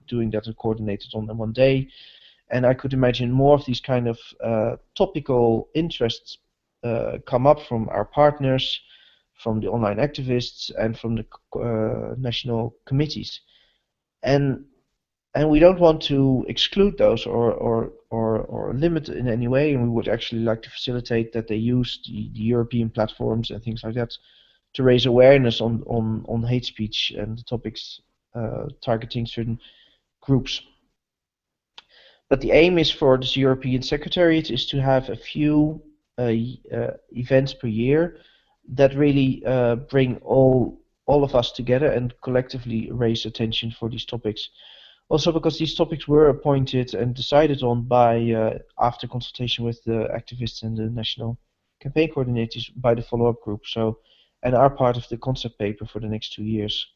doing that and coordinated on one day. And I could imagine more of these kind of topical interests come up from our partners, from the online activists, and from the national committees. And we don't want to exclude those or limit in any way, and we would actually like to facilitate that they use the European platforms and things like that to raise awareness on hate speech and the topics targeting certain groups. But the aim is for this European Secretariat is to have a few events per year that really bring all of us together and collectively raise attention for these topics. Also because these topics were appointed and decided on by, after consultation with the activists and the national campaign coordinators by the follow-up group, so, and are part of the concept paper for the next 2 years.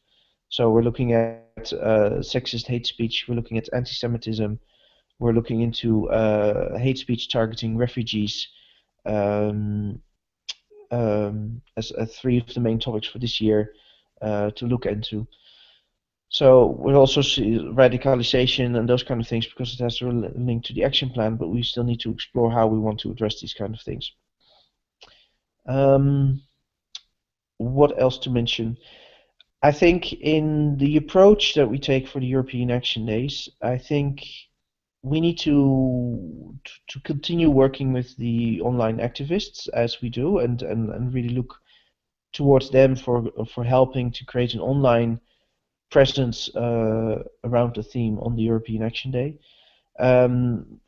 So we're looking at sexist hate speech, we're looking at anti-Semitism, we're looking into hate speech targeting refugees as 3 of the main topics for this year to look into. So we'll also see radicalization and those kind of things because it has a link to the action plan, but we still need to explore how we want to address these kind of things. What else to mention? I think in the approach that we take for the European Action Days, I think we need to continue working with the online activists as we do, and really look towards them for helping to create an online presence around the theme on the European Action Day.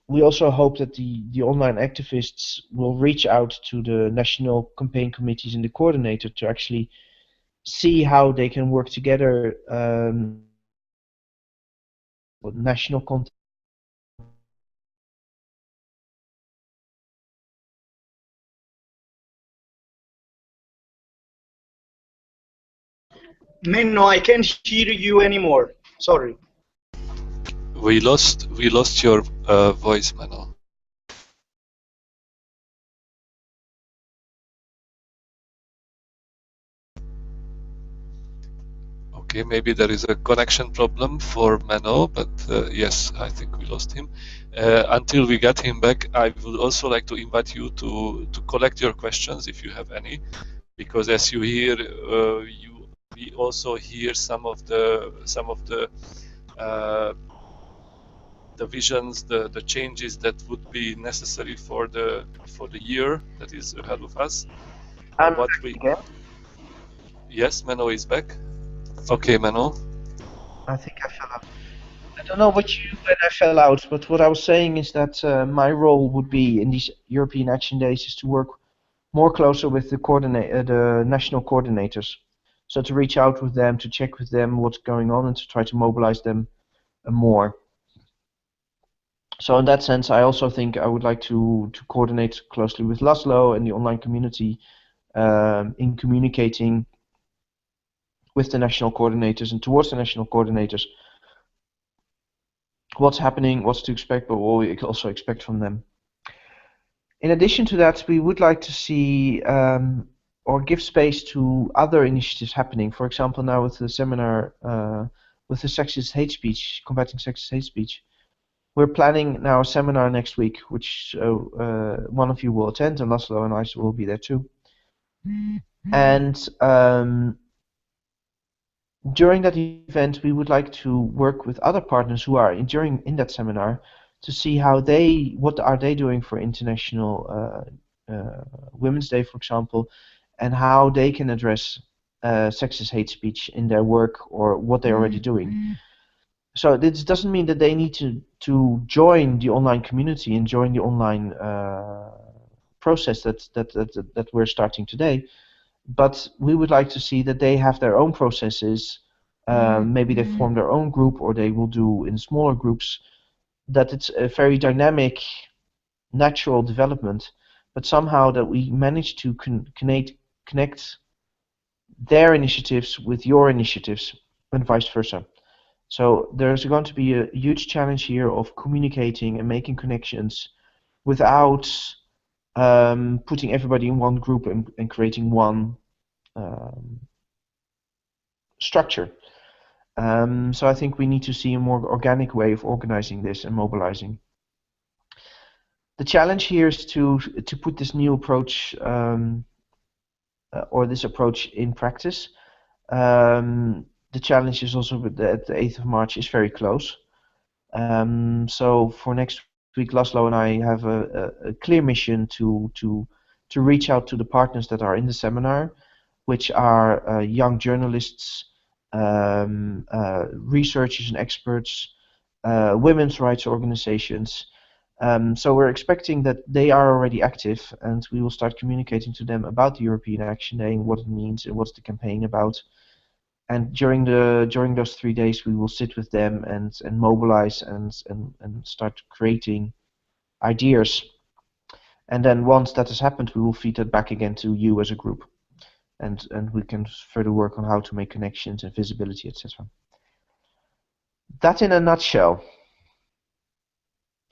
We also hope that the online activists will reach out to the national campaign committees and the coordinator to actually see how they can work together with national content. Menno, I can't hear you anymore. Sorry. We lost your voice, Menno. Okay, maybe there is a connection problem for Menno, but yes, I think we lost him. Until we get him back, I would also like to invite you to collect your questions if you have any, because as you hear, we also hear some of the visions, the changes that would be necessary for the year that is ahead of us. Yes, Menno is back. Okay, Menno. I think I fell out. I don't know when I fell out, but what I was saying is that my role would be in these European Action Days is to work more closer with the national coordinators. So to reach out with them, to check with them what's going on, and to try to mobilize them more. So in that sense, I also think I would like to coordinate closely with Laszlo and the online community in communicating with the national coordinators and towards the national coordinators what's happening, what's to expect, but what we also expect from them. In addition to that, we would like to see or give space to other initiatives happening. For example, now with the seminar with the sexist hate speech, combating sexist hate speech, we're planning now a seminar next week, which one of you will attend, and Laszlo and I will be there too. And during that event, we would like to work with other partners who are in that seminar to see what are they doing for International Women's Day, for example, and how they can address sexist hate speech in their work or what they're already doing. So this doesn't mean that they need to join the online community and join the online process that we're starting today. But we would like to see that they have their own processes. Maybe they form their own group, or they will do in smaller groups. That it's a very dynamic, natural development, but somehow that we manage to connect their initiatives with your initiatives, and vice versa. So there's going to be a huge challenge here of communicating and making connections without putting everybody in one group and creating one structure. So I think we need to see a more organic way of organizing this and mobilizing. The challenge here is to put this new approach or this approach in practice. The challenge is also that the 8th of March is very close. So for next week, Laszlo and I have a clear mission to reach out to the partners that are in the seminar, which are young journalists, researchers and experts, women's rights organizations. So we're expecting that they are already active, and we will start communicating to them about the European Action Day and what it means and what's the campaign about. And during those 3 days, we will sit with them and mobilize and start creating ideas. And then once that has happened, we will feed that back again to you as a group, and we can further work on how to make connections and visibility, etc. That in a nutshell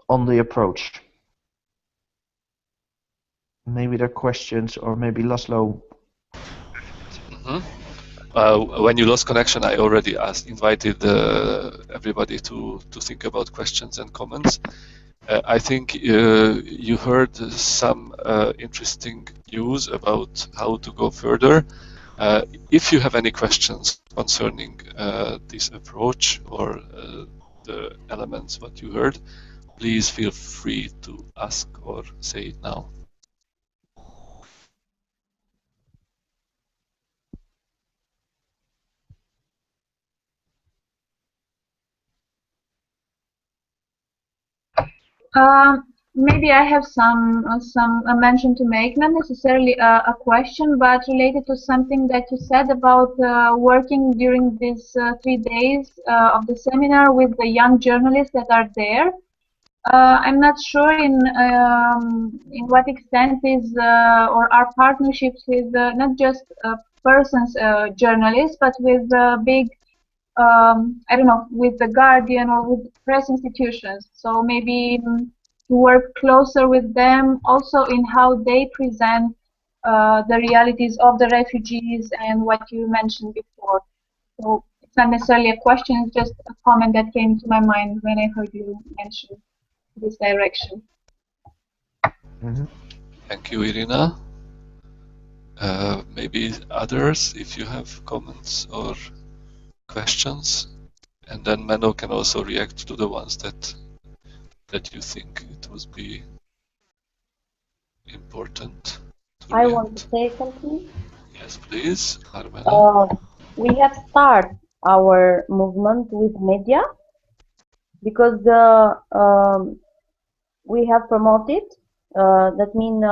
on the approach. Maybe there are questions, or maybe Laszlo. When you lost connection, I already invited everybody to think about questions and comments. I think you heard some interesting news about how to go further. If you have any questions concerning this approach or the elements what you heard, please feel free to ask or say it now. Maybe I have some mention to make, not necessarily a question, but related to something that you said about working during these 3 days of the seminar with the young journalists that are there. I'm not sure in what extent is or are partnerships with not just persons, journalists, but with big, I don't know, with the Guardian or with press institutions. So maybe to work closer with them also in how they present the realities of the refugees and what you mentioned before. So it's not necessarily a question, it's just a comment that came to my mind when I heard you mention this direction. Thank you, Irina. Maybe others, if you have comments or questions, and then Menno can also react to the ones that you think it would be important to I react. want to say something. Yes, please, Carmela. We have started our movement with media because we have promoted. That means,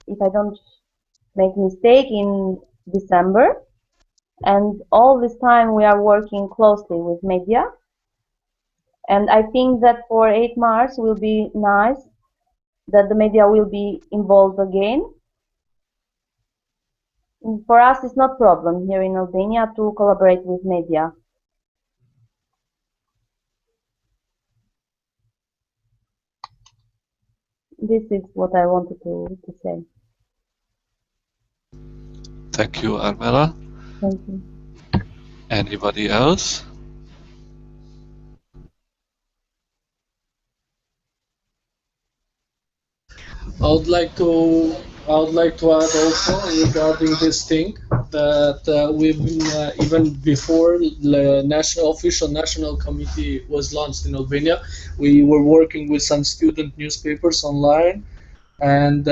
if I don't make mistake, in December, and all this time we are working closely with media. And I think that for 8 March will be nice that the media will be involved again. For us, it's not a problem here in Albania to collaborate with media. This is what I wanted to say. Thank you, Armela. Thank you. Anybody else? I would like to add also regarding this thing that we've been even before the official national committee was launched in Albania, we were working with some student newspapers online, and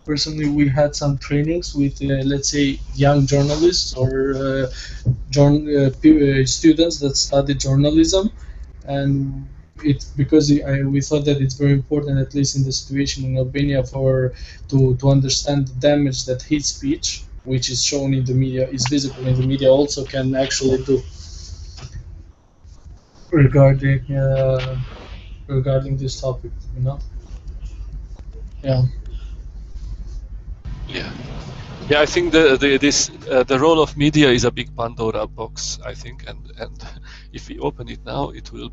personally we had some trainings with let's say young journalists or students that study journalism, and because we thought that it's very important, at least in the situation in Albania, to understand the damage that hate speech, which is shown in the media, is visible in the media, also can actually do regarding this topic, you know. Yeah, I think the role of media is a big Pandora box, I think, and if we open it now, it will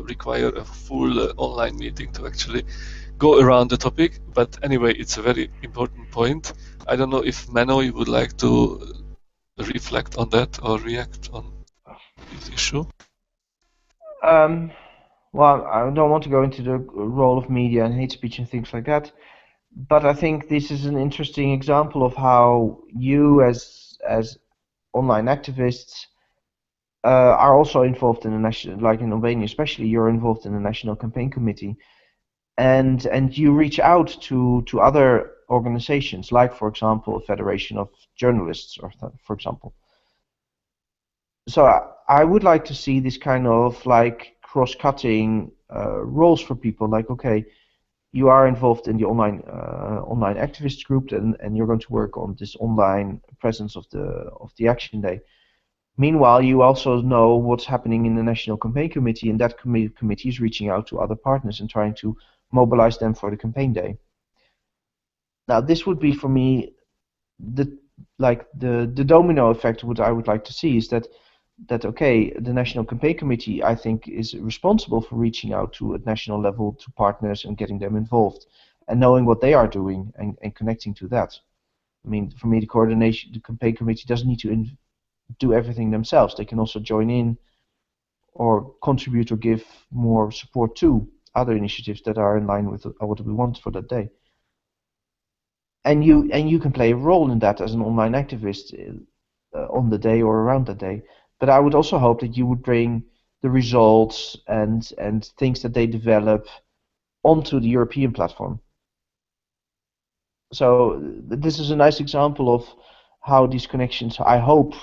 require a full online meeting to actually go around the topic. But anyway, it's a very important point. I don't know if Menno, you would like to reflect on that or react on. this issue? Well, I don't want to go into the role of media and hate speech and things like that, but I think this is an interesting example of how you, as online activists, are also involved in the national, like in Albania especially, you're involved in the National Campaign Committee, and you reach out to other organizations, like for example, a Federation of Journalists, or for example. So I would like to see this kind of like cross-cutting roles for people. Like, okay, you are involved in the online activist group, and you're going to work on this online presence of the Action Day. Meanwhile, you also know what's happening in the National Campaign Committee, and that committee is reaching out to other partners and trying to mobilize them for the campaign day. Now, this would be for me the domino effect. What I would like to see is that okay, the National Campaign Committee, I think, is responsible for reaching out to at national level to partners and getting them involved and knowing what they are doing and connecting to that. I mean, for me, the campaign committee doesn't need to do everything themselves. They can also join in or contribute or give more support to other initiatives that are in line with what we want for that day. And you can play a role in that as an online activist on the day or around the day. But I would also hope that you would bring the results and things that they develop onto the European platform. So this is a nice example of how these connections, I hope,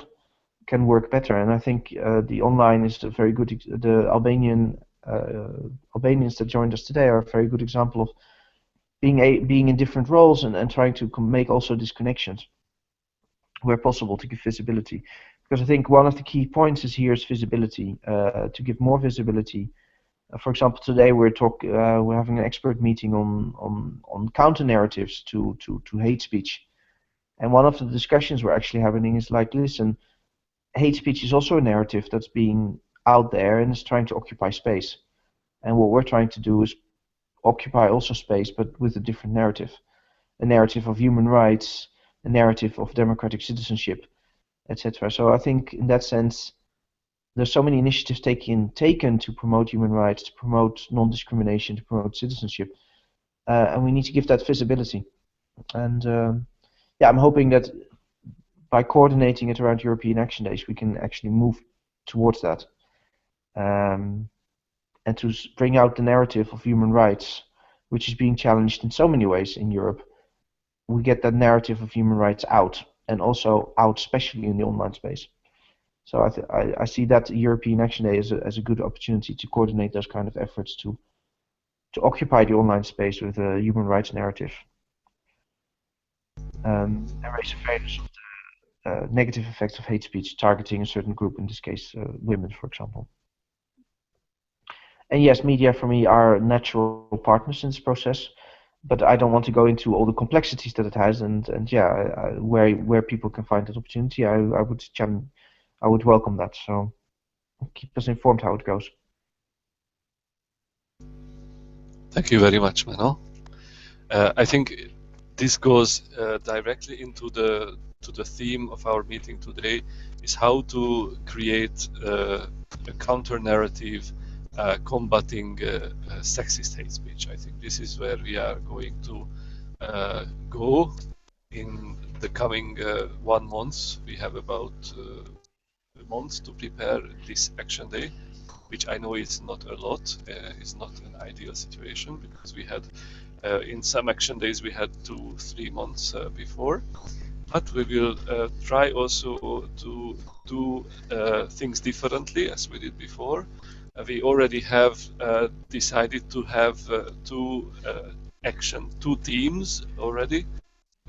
can work better. And I think the online is a very good. The Albanians that joined us today are a very good example of being in different roles and trying to make also these connections where possible to give visibility. Because I think one of the key points here is visibility, to give more visibility. For example, today we're having an expert meeting on counter narratives to hate speech, and one of the discussions we're actually having is like, listen, hate speech is also a narrative that's being out there and is trying to occupy space, and what we're trying to do is occupy also space, but with a different narrative, a narrative of human rights, a narrative of democratic citizenship, etc. So I think in that sense, there's so many initiatives taken to promote human rights, to promote non-discrimination, to promote citizenship, and we need to give that visibility. And yeah, I'm hoping that by coordinating it around European Action Days, we can actually move towards that, and to bring out the narrative of human rights, which is being challenged in so many ways in Europe. We get that narrative of human rights out, and also out especially in the online space. So I see that European Action Day as a good opportunity to coordinate those kind of efforts to occupy the online space with a human rights narrative, and raise awareness of the negative effects of hate speech targeting a certain group, in this case women, for example. And yes, media for me are natural partners in this process, but I don't want to go into all the complexities that it has, and yeah, where people can find that opportunity, I would welcome that. So keep us informed how it goes. Thank you very much, Menno. I think this goes directly into the theme of our meeting today, is how to create a counter narrative combating sexist hate speech. I think this is where we are going to go in the coming 1 month. We have about a month to prepare this Action Day, which I know is not a lot, is not an ideal situation, because we had in some Action Days we had 2-3 months before. But we will try also to do things differently as we did before. We already have decided to have two teams already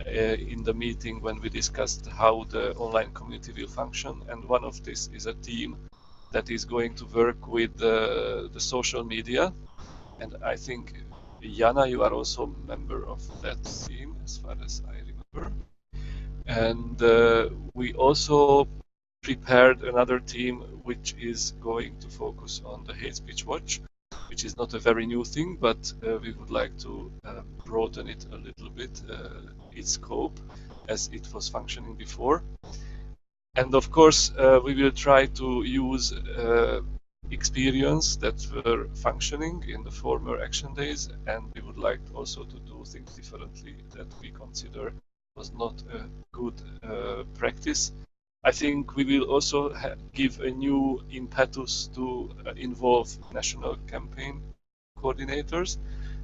in the meeting when we discussed how the online community will function, and one of this is a team that is going to work with the social media, and I think Jana, you are also a member of that team as far as I remember. And we also prepared another team which is going to focus on the Hate Speech Watch, which is not a very new thing, but we would like to broaden it a little bit, its scope, as it was functioning before. And of course, we will try to use experience that were functioning in the former action days, and we would like also to do things differently that we consider was not a good practice. I think we will also give a new impetus to involve national campaign coordinators.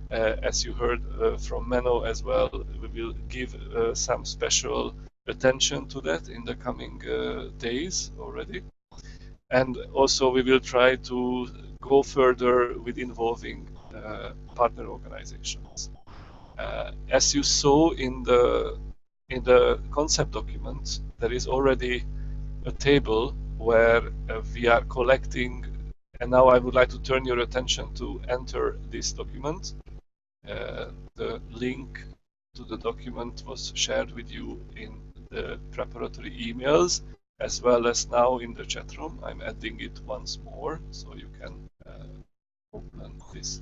As you heard from Menno as well, we will give some special attention to that in the coming days already. And also we will try to go further with involving partner organizations. As you saw in the concept document, there is already a table where we are collecting, and now I would like to turn your attention to enter this document. The link to the document was shared with you in the preparatory emails, as well as now in the chat room. I'm adding it once more so you can open this.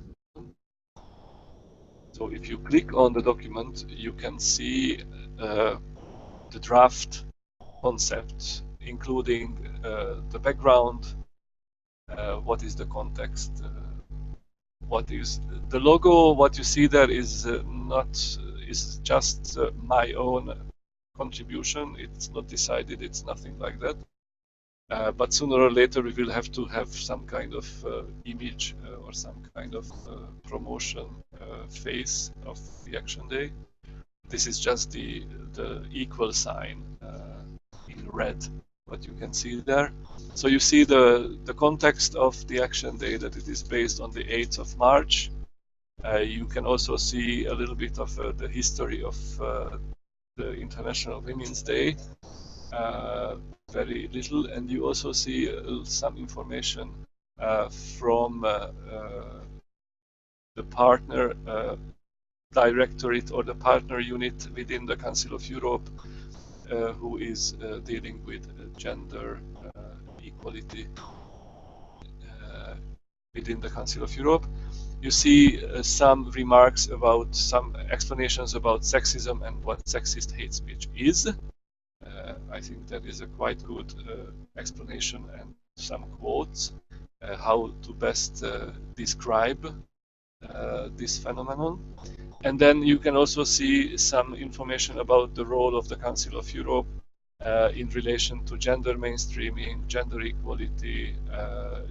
So if you click on the document, you can see the draft concept, including the background, what is the context, what is the logo. What you see there is is just my own contribution. It's not decided, it's nothing like that. But sooner or later we will have to have some kind of image or some kind of promotion phase of the action day. This is just the equal sign in red, what you can see there. So you see the context of the action day, that it is based on the 8th of March. You can also see a little bit of the history of the International Women's Day. Very little, and you also see some information from the partner directorate or the partner unit within the Council of Europe, who is dealing with gender equality within the Council of Europe. You see some remarks about some explanations about sexism and what sexist hate speech is. I think that is a quite good explanation and some quotes how to best describe this phenomenon. And then you can also see some information about the role of the Council of Europe in relation to gender mainstreaming, gender equality,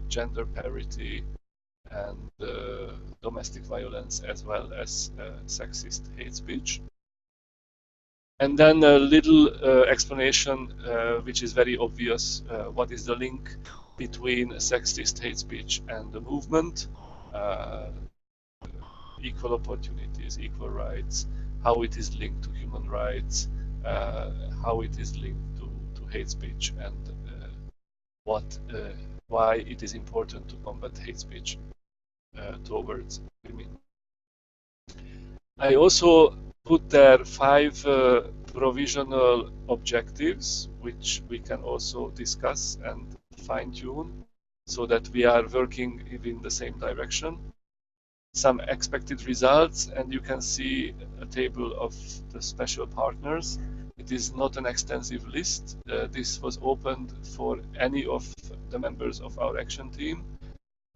gender parity, and domestic violence, as well as sexist hate speech. And then a little explanation, which is very obvious, what is the link between sexist hate speech and the movement, equal opportunities, equal rights, how it is linked to human rights, how it is linked to hate speech, and why it is important to combat hate speech towards women. I also put there 5 provisional objectives, which we can also discuss and fine-tune so that we are working in the same direction. Some expected results, and you can see a table of the special partners. It is not an extensive list. This was opened for any of the members of our action team,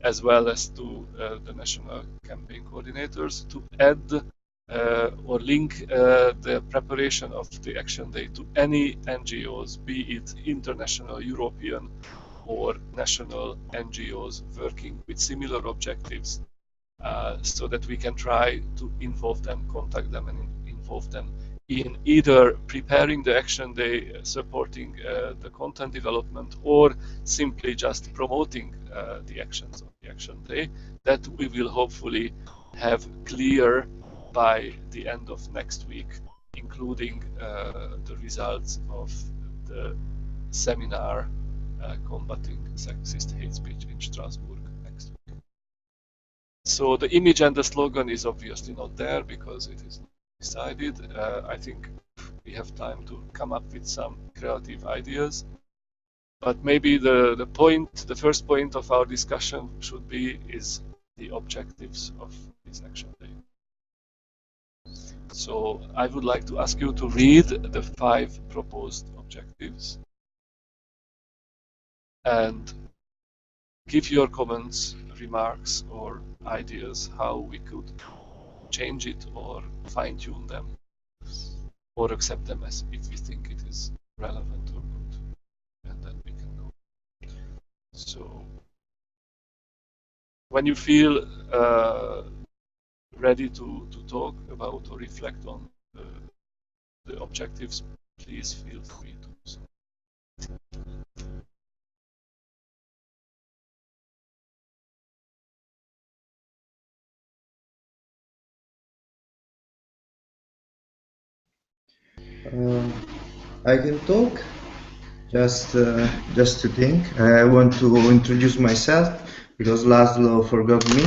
as well as to the national campaign coordinators, to add or link the preparation of the action day to any NGOs, be it international, European, or national NGOs working with similar objectives, so that we can try to involve them, contact them, and involve them in either preparing the action day, supporting the content development, or simply just promoting the actions of the action day. That we will hopefully have clear by the end of next week, including the results of the seminar combating sexist hate speech in Strasbourg next week. So the image and the slogan is obviously not there because it is decided. I think we have time to come up with some creative ideas. But maybe the first point of our discussion should be is the objectives of this action day. So I would like to ask you to read the 5 proposed objectives. and give your comments, remarks, or ideas how we could change it or fine-tune them or accept them as if we think it is relevant or good, and then we can go. So when you feel ready to talk about or reflect on the objectives, please feel free to do so. I can talk. Just to think. I want to introduce myself because Laszlo forgot me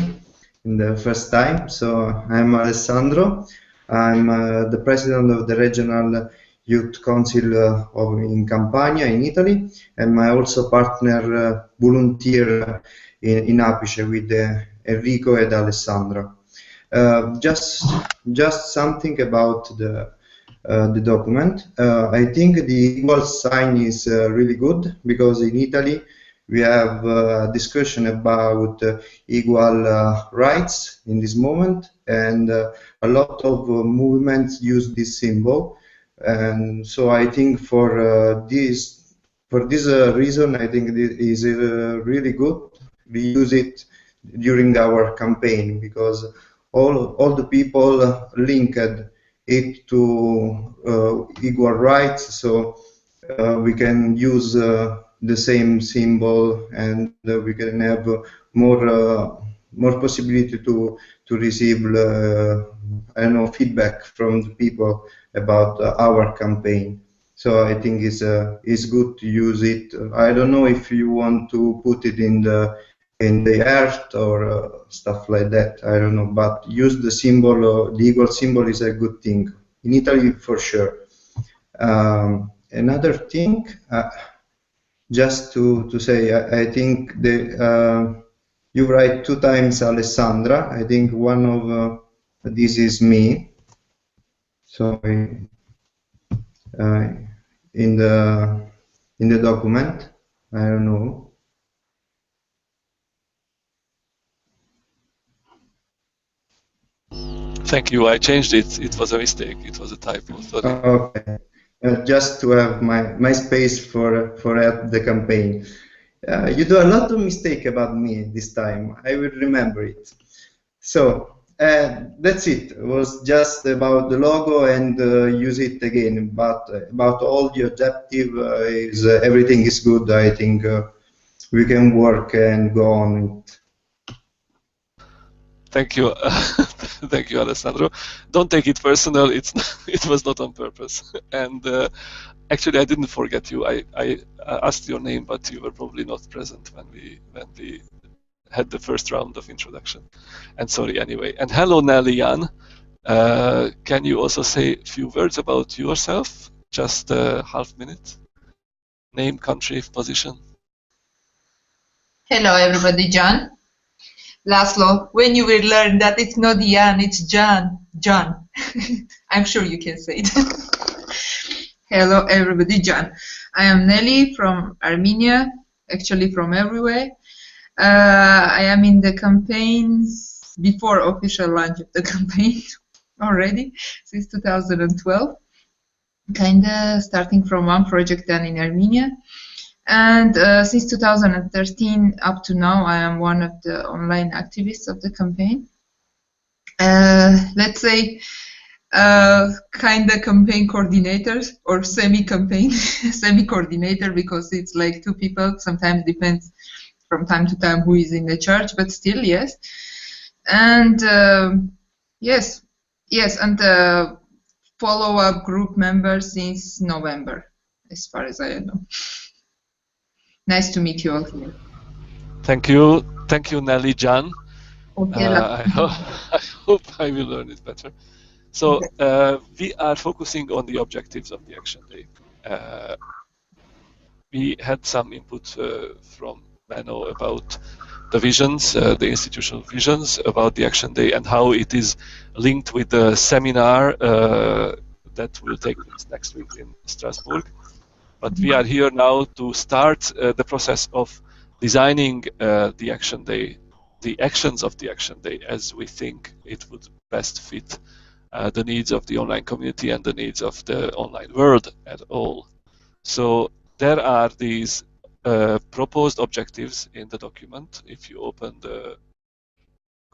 in the first time. So I'm Alessandro. I'm the president of the Regional Youth Council in Campania, in Italy, and I also partner volunteer in Apice with Enrico and Alessandra. Just something about the document. I think the equal sign is really good because in Italy we have a discussion about equal rights in this moment, and a lot of movements use this symbol. And so I think for this reason, I think it is really good. We use it during our campaign because all the people linked it to equal rights, so we can use the same symbol, and we can have more possibility to receive I don't know, feedback from the people about our campaign. So I think it's good to use it. I don't know if you want to put it in the earth or stuff like that. I don't know, but use the symbol, the equal symbol is a good thing in Italy for sure. Another thing, just to say, I think you write 2 times Alessandra. I think one of this is me. So in the document, I don't know. Thank you. I changed it. It was a mistake. It was a typo. Sorry. Okay. Just to have my space for the campaign. You do a lot of mistake about me this time. I will remember it. So that's it. It was just about the logo and use it again. But about all the objective is everything is good. I think we can work and go on it. Thank you. Thank you, Alessandro. Don't take it personal. It was not on purpose. And actually, I didn't forget you. I asked your name, but you were probably not present when we had the first round of introduction. And sorry anyway. And hello, Nelly Jan. Can you also say a few words about yourself? Just a half minute. Name, country, position. Hello, everybody. John. Laszlo, when you will learn that it's not Jan, it's John. John. I'm sure you can say it. Hello, everybody. John. I am Nelly from Armenia, actually from everywhere. I am in the campaigns before official launch of the campaign already, since 2012. Kinda starting from one project done in Armenia. And since 2013 up to now, I am one of the online activists of the campaign. Let's say kind of campaign coordinators or semi-campaign, semi-coordinator, because it's like 2 people. Sometimes depends from time to time who is in the charge, but still, yes. And yes, and follow-up group member since November, as far as I know. Nice to meet you all here. Thank you, Nelly Jan. Okay, I hope I will learn it better. So we are focusing on the objectives of the Action Day. We had some input from Menno about the visions, the institutional visions about the Action Day and how it is linked with the seminar that will take place next week in Strasbourg. But we are here now to start the process of designing the action day, the actions of the action day, as we think it would best fit the needs of the online community and the needs of the online world at all. So there are these proposed objectives in the document. If you open the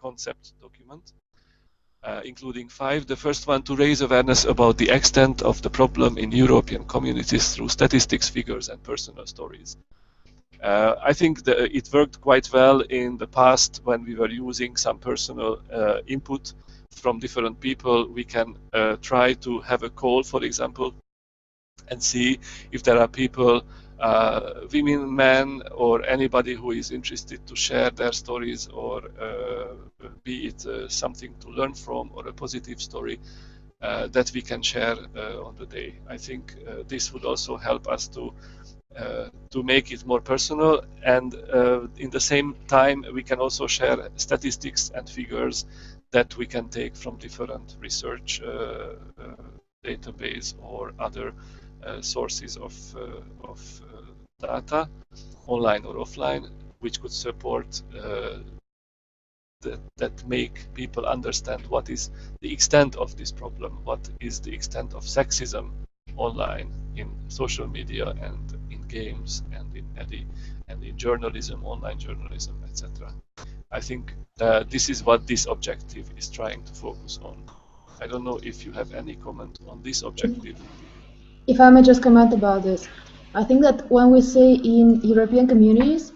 concept document, including 5. The first one, to raise awareness about the extent of the problem in European communities through statistics, figures, and personal stories. I think that it worked quite well in the past when we were using some personal input from different people. We can try to have a call, for example, and see if there are people, women, men, or anybody who is interested to share their stories, or be it something to learn from or a positive story that we can share on the day. I think this would also help us to make it more personal, and in the same time we can also share statistics and figures that we can take from different research database or other sources of data, online or offline, which could support that make people understand what is the extent of this problem, what is the extent of sexism online, in social media, and in games, and in EDI, and in journalism, online journalism, etc. I think this is what this objective is trying to focus on. I don't know if you have any comment on this objective. If I may just comment about this, I think that when we say in European communities,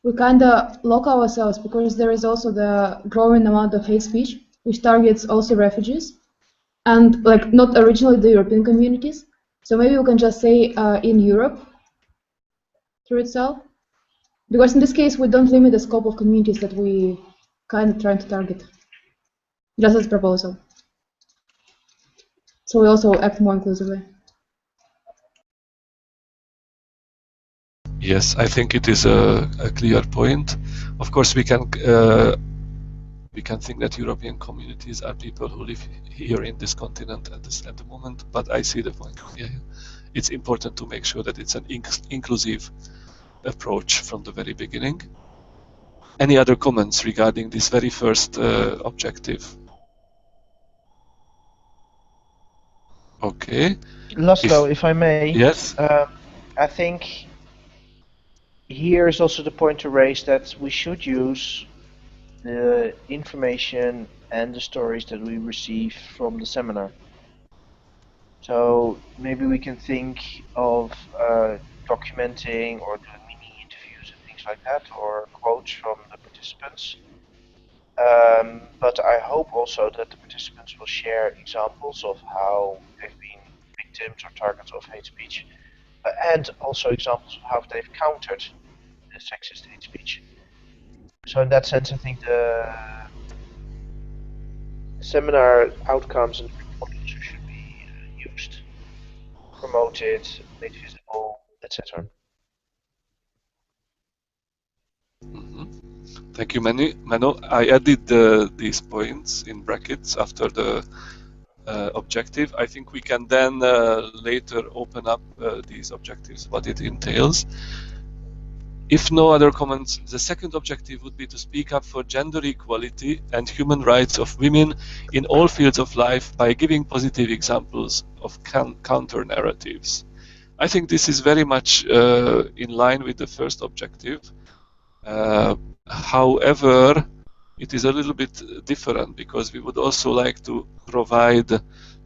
we kind of lock ourselves, because there is also the growing amount of hate speech, which targets also refugees, and like not originally the European communities. So maybe we can just say in Europe through itself, because in this case we don't limit the scope of communities that we kind of trying to target, just as a proposal. So we also act more inclusively. Yes, I think it is a clear point. Of course, we can think that European communities are people who live here in this continent at the moment, but I see the point. Yeah, it's important to make sure that it's an inclusive approach from the very beginning. Any other comments regarding this very first objective? Okay. Laszlo, if I may. Yes. I think here is also the point to raise that we should use the information and the stories that we receive from the seminar. So maybe we can think of documenting or doing mini interviews and things like that, or quotes from the participants. But I hope also that the participants will share examples of how they've been victims or targets of hate speech, and also examples of how they've countered the sexist hate speech. So in that sense, I think the seminar outcomes and report should be used, promoted, made visible, etc. Thank you, Mano. I added these points in brackets after the objective. I think we can then later open up these objectives, what it entails. If no other comments, the second objective would be to speak up for gender equality and human rights of women in all fields of life by giving positive examples of counter narratives. I think this is very much in line with the first objective. However, it is a little bit different, because we would also like to provide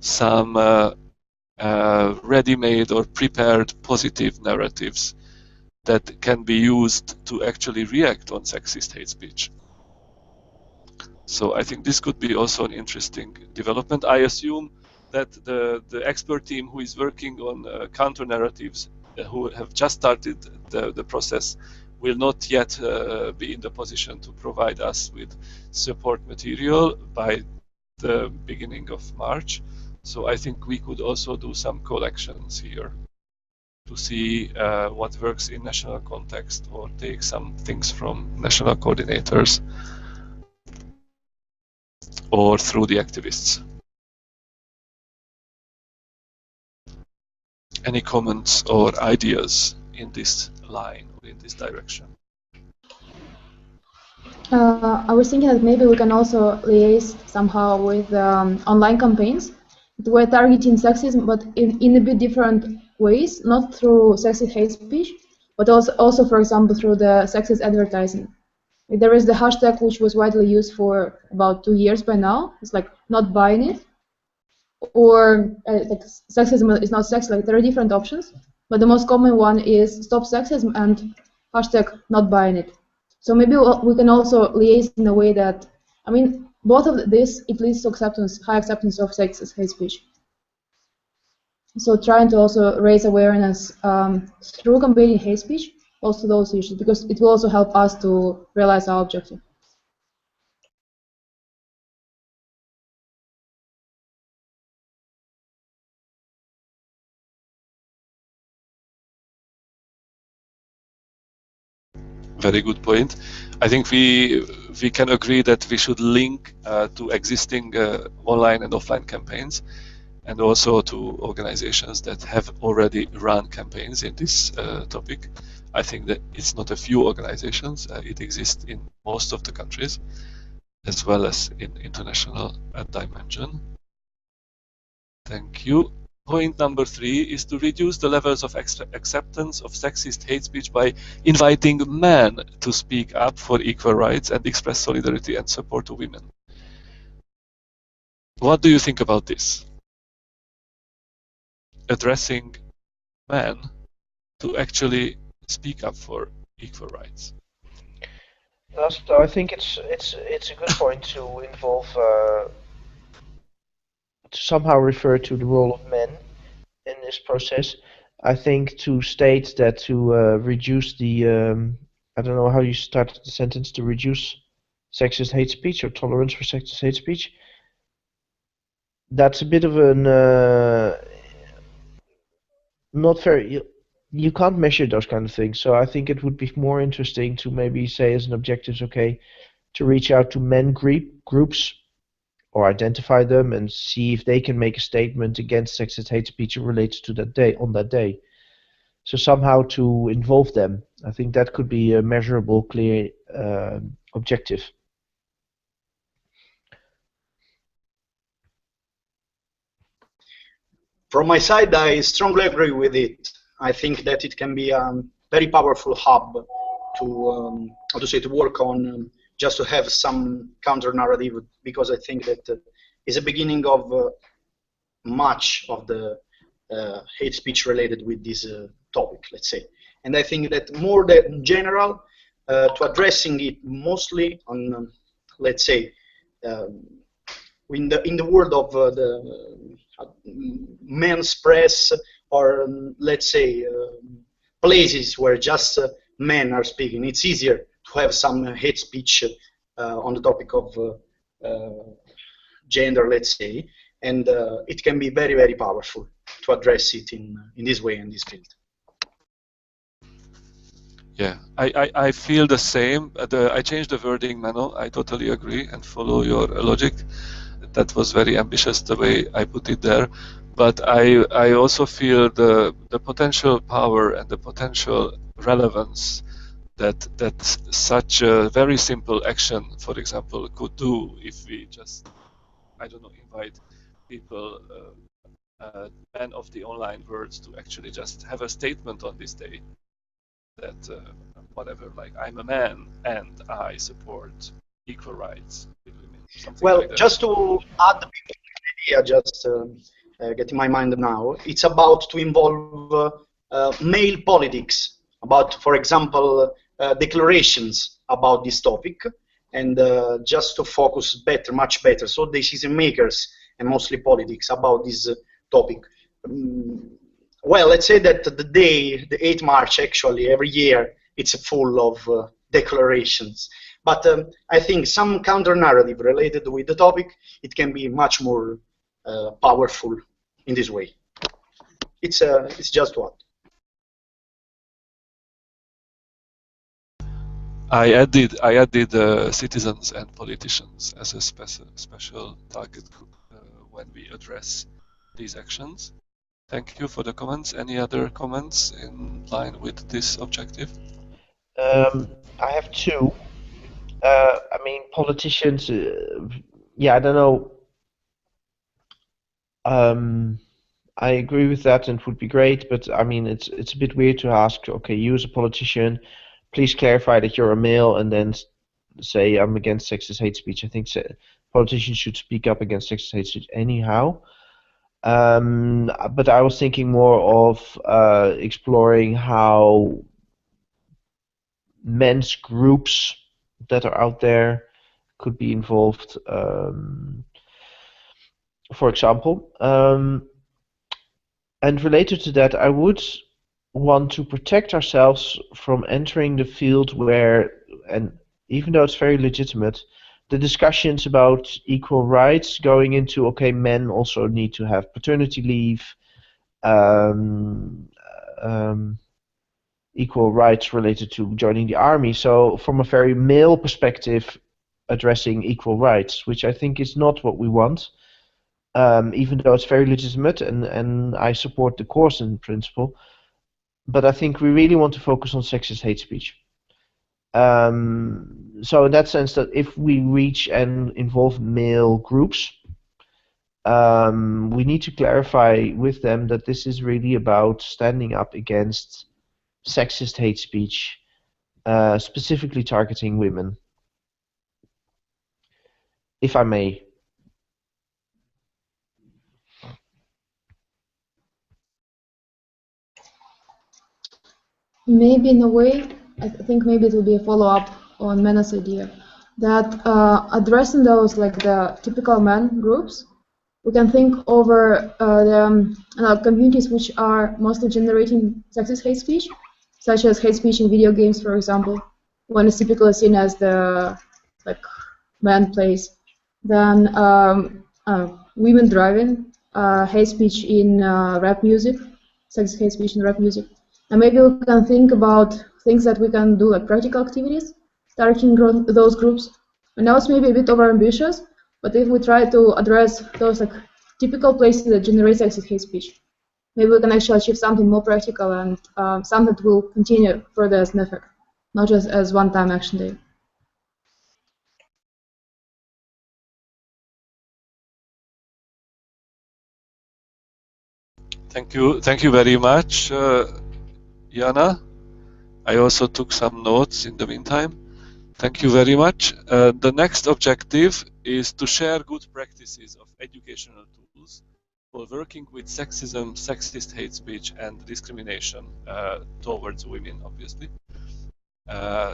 some ready-made or prepared positive narratives that can be used to actually react on sexist hate speech. So I think this could be also an interesting development. I assume that the expert team who is working on counter narratives, who have just started the process, will not yet be in the position to provide us with support material by the beginning of March. So I think we could also do some collections here to see what works in national context, or take some things from national coordinators or through the activists. Any comments or ideas in this line or in this direction? I was thinking that maybe we can also liaise somehow with online campaigns. We're targeting sexism, but in a bit different ways, not through sexist hate speech, but also, for example, through the sexist advertising. There is the hashtag which was widely used for about 2 years by now. It's like not buying it, or like sexism is not sex. Like there are different options, but the most common one is stop sexism and hashtag not buying it. So maybe we can also liaise in a way that, I mean, both of this, it leads to high acceptance of sexist hate speech. So trying to also raise awareness through combating hate speech, also those issues, because it will also help us to realize our objective. Very good point. I think we can agree that we should link to existing online and offline campaigns, and also to organizations that have already run campaigns in this topic. I think that it's not a few organizations. It exists in most of the countries, as well as in international dimension. Thank you. Point number 3 is to reduce the levels of acceptance of sexist hate speech by inviting men to speak up for equal rights and express solidarity and support to women. What do you think about this? Addressing men to actually speak up for equal rights. So I think it's a good point to involve to somehow refer to the role of men in this process. I think to state that to reduce the I don't know how you started the sentence, to reduce sexist hate speech or tolerance for sexist hate speech. That's a bit of an not very. You can't measure those kind of things. So I think it would be more interesting to maybe say as an objective, okay, to reach out to men groups or identify them and see if they can make a statement against sexist hate speech related to that day, on that day. So somehow to involve them. I think that could be a measurable, clear objective. From my side, I strongly agree with it. I think that it can be a very powerful hub to, how to say, to work on, just to have some counter narrative, because I think that is a beginning of much of the hate speech related with this topic, let's say. And I think that more than general, to addressing it mostly on, let's say, in the world of the men's press, or let's say places where just men are speaking, it's easier to have some hate speech on the topic of gender, let's say, and it can be very, very powerful to address it in this way, in this field. Yeah, I feel the same. I changed the wording, Mano. I totally agree and follow your logic. That was very ambitious the way I put it there. But I also feel the potential power and the potential relevance that such a very simple action, for example, could do if we just, I don't know, invite people, men of the online world, to actually just have a statement on this day that whatever, like, I'm a man and I support equal rights with women. Well, like just to add the idea, just getting my mind now, it's about to involve male politics, about, for example, declarations about this topic, and just to focus better, much better, so decision makers and mostly politics about this topic. Well, let's say that the day, the 8th March, actually, every year, it's full of declarations. But I think some counter-narrative related with the topic, it can be much more powerful in this way. It's just what. I added citizens and politicians as a special target group when we address these actions. Thank you for the comments. Any other comments in line with this objective? I have two. I mean, politicians, yeah, I don't know. I agree with that and it would be great, but I mean, it's a bit weird to ask, okay, you as a politician, please clarify that you're a male and then say I'm against sexist hate speech. I think politicians should speak up against sexist hate speech anyhow. But I was thinking more of exploring how men's groups that are out there could be involved. For example, and related to that, I would want to protect ourselves from entering the field where, and even though it's very legitimate, the discussions about equal rights going into, okay, men also need to have paternity leave, equal rights related to joining the army. So from a very male perspective, addressing equal rights, which I think is not what we want. Even though it's very legitimate, and I support the course in principle, but I think we really want to focus on sexist hate speech. So in that sense, that if we reach and involve male groups, we need to clarify with them that this is really about standing up against sexist hate speech, specifically targeting women. If I may. Maybe in a way, I think maybe it will be a follow-up on Mena's idea that addressing those like the typical men groups, we can think over the communities which are mostly generating sexist hate speech, such as hate speech in video games, for example, when it's typically seen as the like man plays. Then women driving, hate speech in rap music, sexist hate speech in rap music. And maybe we can think about things that we can do, like practical activities, targeting those groups. And now it's maybe a bit overambitious, but if we try to address those like typical places that generate sexist hate speech, maybe we can actually achieve something more practical and something that will continue further as an effect, not just as one-time action day. Thank you very much, Jana. I also took some notes in the meantime. Thank you very much. The next objective is to share good practices of educational tools for working with sexism, sexist hate speech, and discrimination towards women, obviously.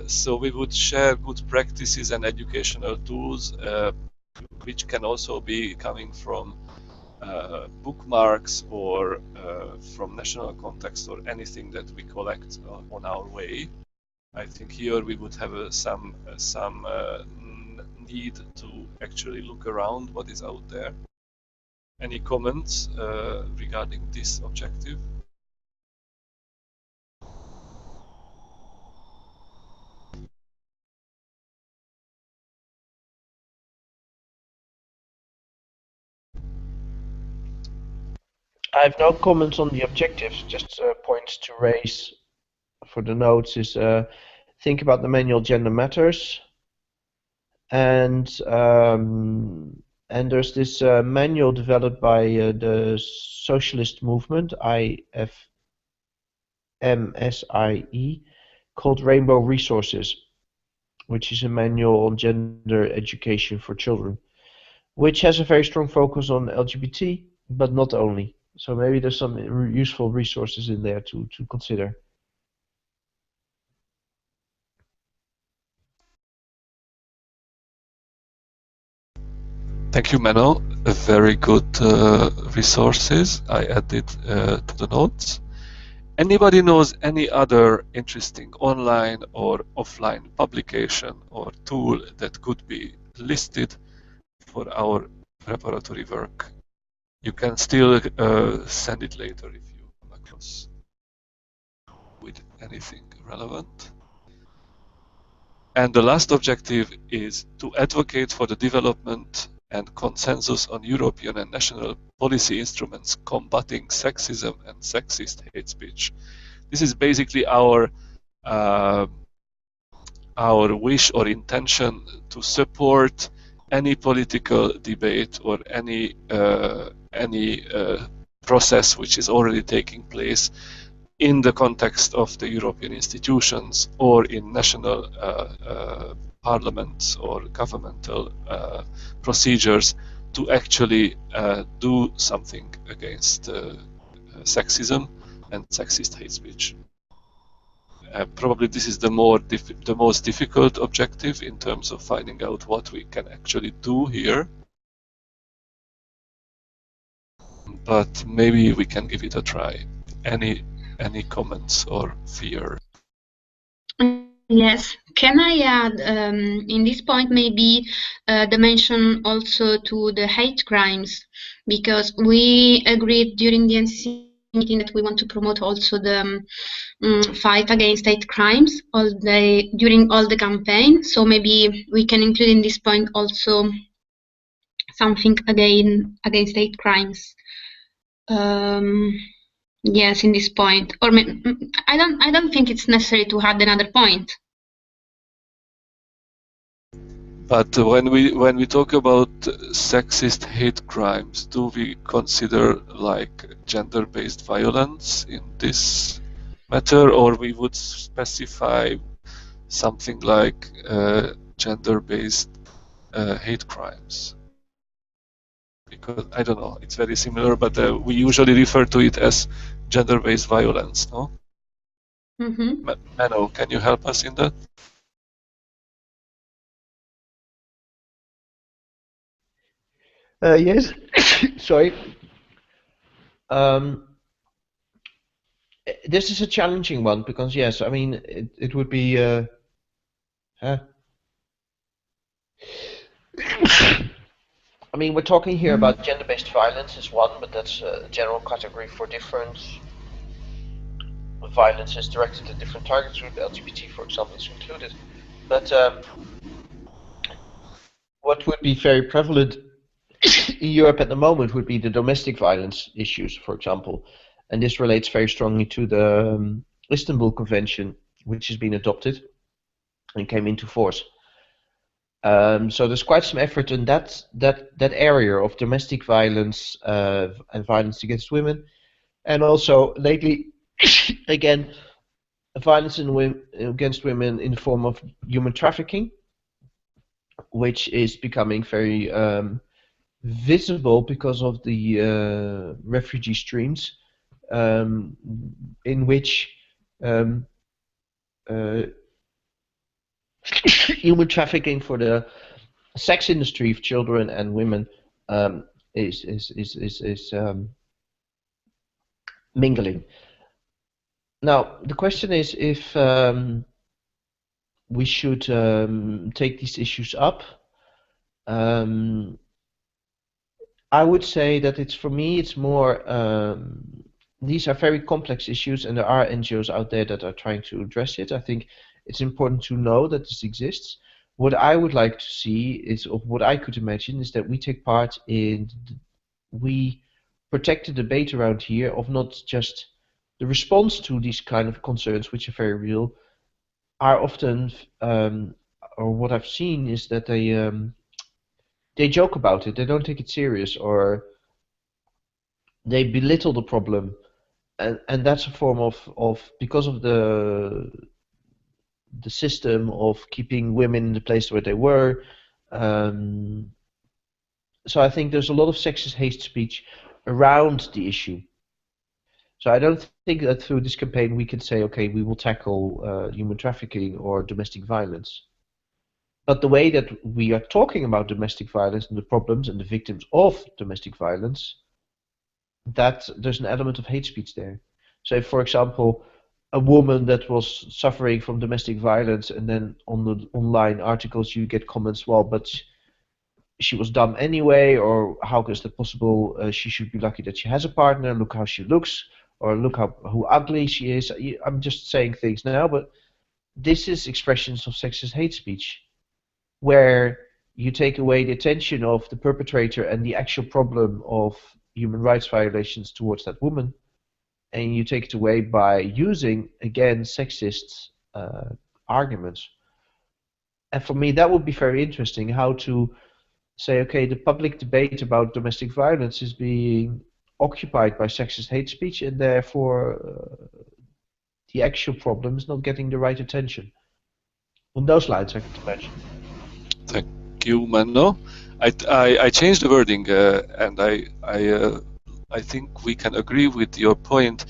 So we would share good practices and educational tools, which can also be coming from bookmarks or from national context or anything that we collect on our way. I think here we would have some need to actually look around what is out there. Any comments regarding this objective? I have no comments on the objectives, just points to raise for the notes is think about the manual Gender Matters, and there's this manual developed by the socialist movement, IFMSIE, called Rainbow Resources, which is a manual on gender education for children, which has a very strong focus on LGBT, but not only. So maybe there's some useful resources in there to consider. Thank you, Menno. Very good resources. I added to the notes. Anybody knows any other interesting online or offline publication or tool that could be listed for our preparatory work? You can still send it later if you come across with anything relevant. And the last objective is to advocate for the development and consensus on European and national policy instruments combating sexism and sexist hate speech. This is basically our wish or intention to support any political debate or any process which is already taking place in the context of the European institutions or in national parliaments or governmental procedures to actually do something against sexism and sexist hate speech. Probably this is the most difficult objective in terms of finding out what we can actually do here. But maybe we can give it a try. Any comments or fear? Yes. Can I add in this point maybe the mention also to the hate crimes, because we agreed during the NCC meeting that we want to promote also the fight against hate crimes during all the campaign. So maybe we can include in this point also something against hate crimes. Yes, in this point, or I don't think it's necessary to add another point. But when we talk about sexist hate crimes, do we consider like gender-based violence in this matter, or we would specify something like gender-based hate crimes? Because I don't know, it's very similar, but we usually refer to it as gender-based violence, no? Mm-hmm. Mano, can you help us in that? Yes, sorry. This is a challenging one because, yes, I mean, it would be. I mean, we're talking here about gender-based violence is one, but that's a general category for different violences directed at different target groups. LGBT, for example, is included. But what would be very prevalent in Europe at the moment would be the domestic violence issues, for example. And this relates very strongly to the Istanbul Convention, which has been adopted and came into force. So there's quite some effort in that area of domestic violence and violence against women, and also lately, again, violence against women in the form of human trafficking, which is becoming very visible because of the refugee streams, in which human trafficking for the sex industry of children and women is mingling. Now, the question is if we should take these issues up. I would say that for me it's more these are very complex issues, and there are NGOs out there that are trying to address it. I think it's important to know that this exists. What I would like to see is, or what I could imagine, is that we take part in, we protect the debate around here of not just the response to these kind of concerns, which are very real, are often, or what I've seen is that they joke about it, they don't take it serious, or they belittle the problem, and that's a form of because of the system of keeping women in the place where they were. So I think there's a lot of sexist hate speech around the issue. So I don't think that through this campaign we can say, okay, we will tackle human trafficking or domestic violence. But the way that we are talking about domestic violence and the problems and the victims of domestic violence, that there's an element of hate speech there. So if, for example, a woman that was suffering from domestic violence, and then on the online articles you get comments, well, but she was dumb anyway, or how is that possible? She should be lucky that she has a partner. Look how she looks, or look how ugly she is. I'm just saying things now, but this is expressions of sexist hate speech, where you take away the attention of the perpetrator and the actual problem of human rights violations towards that woman, and you take it away by using, again, sexist arguments. And for me, that would be very interesting, how to say, okay, the public debate about domestic violence is being occupied by sexist hate speech, and therefore the actual problem is not getting the right attention. On those lines, I could imagine. Thank you, Menno. I changed the wording, and I think we can agree with your point,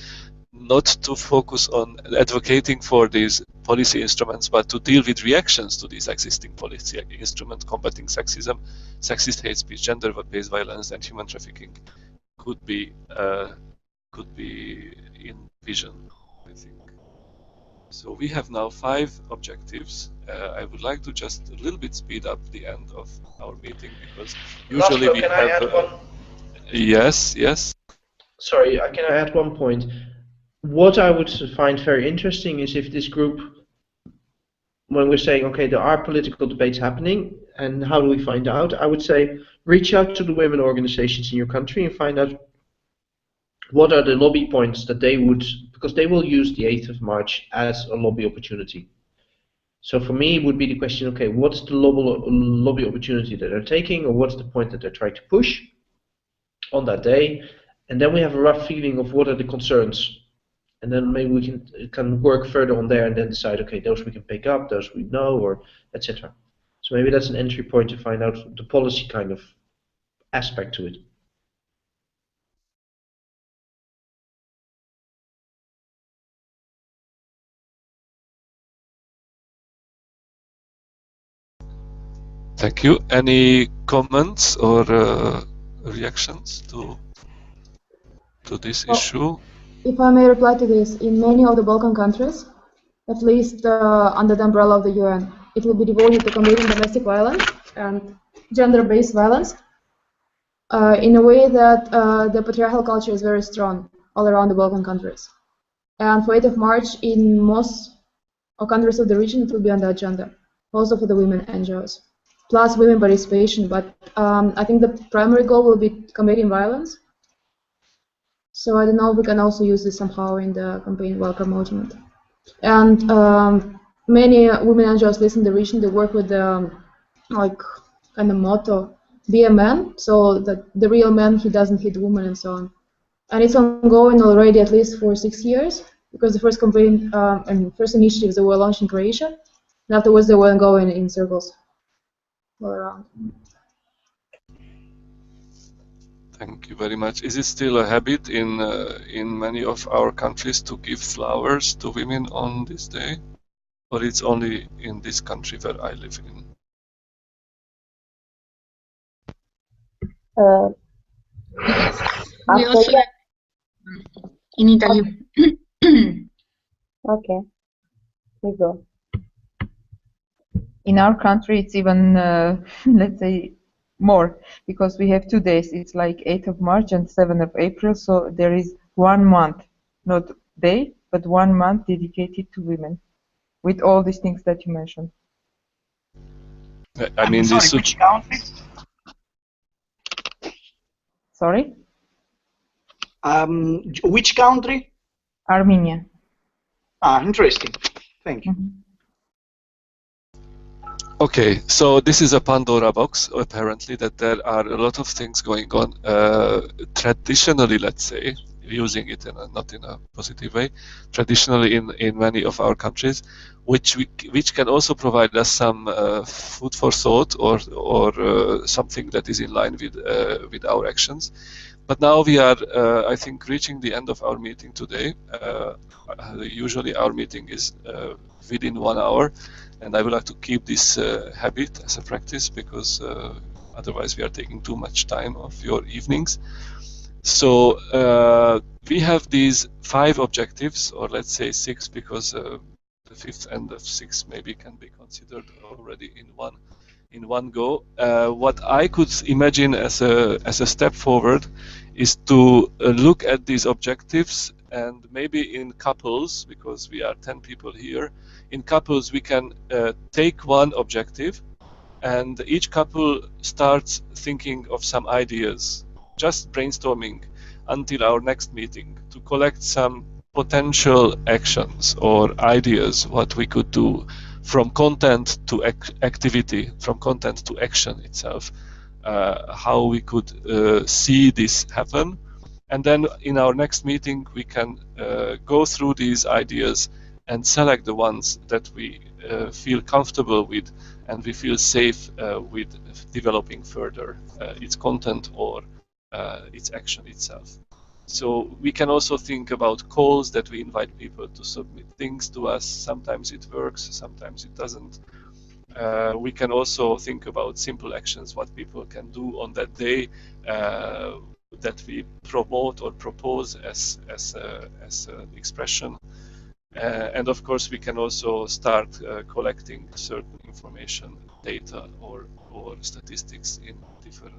not to focus on advocating for these policy instruments, but to deal with reactions to these existing policy instruments combating sexism, sexist hate speech, gender-based violence, and human trafficking could be in vision, I think. So we have now 5 objectives. I would like to just a little bit speed up the end of our meeting, because usually we have... I add one? Yes, yes. Sorry, can I add one point? What I would find very interesting is if this group, when we're saying, okay, there are political debates happening, and how do we find out? I would say reach out to the women organizations in your country and find out what are the lobby points that they would, because they will use the 8th of March as a lobby opportunity. So for me, it would be the question, okay, what's the lobby opportunity that they're taking, or what's the point that they're trying to push on that day? And then we have a rough feeling of what are the concerns. And then maybe we can work further on there and then decide, okay, those we can pick up, those we know, or etc. So maybe that's an entry point to find out the policy kind of aspect to it. Thank you. Any comments or reactions to this issue? If I may reply to this, in many of the Balkan countries, at least under the umbrella of the UN, it will be devoted to combating domestic violence and gender-based violence in a way that the patriarchal culture is very strong all around the Balkan countries. And for 8th of March, in most countries of the region, it will be on the agenda, also for the women NGOs, plus women participation. But I think the primary goal will be combating violence. So I don't know if we can also use this somehow in the campaign while promoting it. And many women NGOs list in the region, they work with the kind of motto, be a man, so that the real man, he doesn't hit women and so on. And it's ongoing already at least for 6 years, because the first campaign and first initiatives that were launched in Croatia, and afterwards they were going in circles all around. Thank you very much. Is it still a habit in many of our countries to give flowers to women on this day, or it's only in this country where I live in? We also in Italy. Okay, we go. In our country, it's even, let's say, more, because we have 2 days. It's like 8th of March and 7th of April, so there is 1 month, not day, but 1 month dedicated to women, with all these things that you mentioned. I mean, sorry, which country? Sorry? Which country? Armenia. Ah, interesting. Thank you. Mm-hmm. Okay, so this is a Pandora box, apparently, that there are a lot of things going on traditionally, let's say, using it not in a positive way, traditionally in many of our countries, which can also provide us some food for thought or something that is in line with our actions. But now we are, I think, reaching the end of our meeting today. Usually our meeting is within 1 hour. And I would like to keep this habit as a practice, because otherwise we are taking too much time of your evenings. So we have these 5 objectives, or let's say 6, because the 5th and the 6th maybe can be considered already in one go. What I could imagine as a step forward is to look at these objectives, and maybe in couples, because we are 10 people here, in couples we can take one objective and each couple starts thinking of some ideas, just brainstorming until our next meeting to collect some potential actions or ideas, what we could do from content to activity, from content to action itself, how we could see this happen. And then in our next meeting, we can go through these ideas and select the ones that we feel comfortable with and we feel safe with developing further its content or its action itself. So we can also think about calls that we invite people to submit things to us. Sometimes it works, sometimes it doesn't. We can also think about simple actions, what people can do on that day that we promote or propose as an expression. And of course, we can also start collecting certain information, data, or statistics in different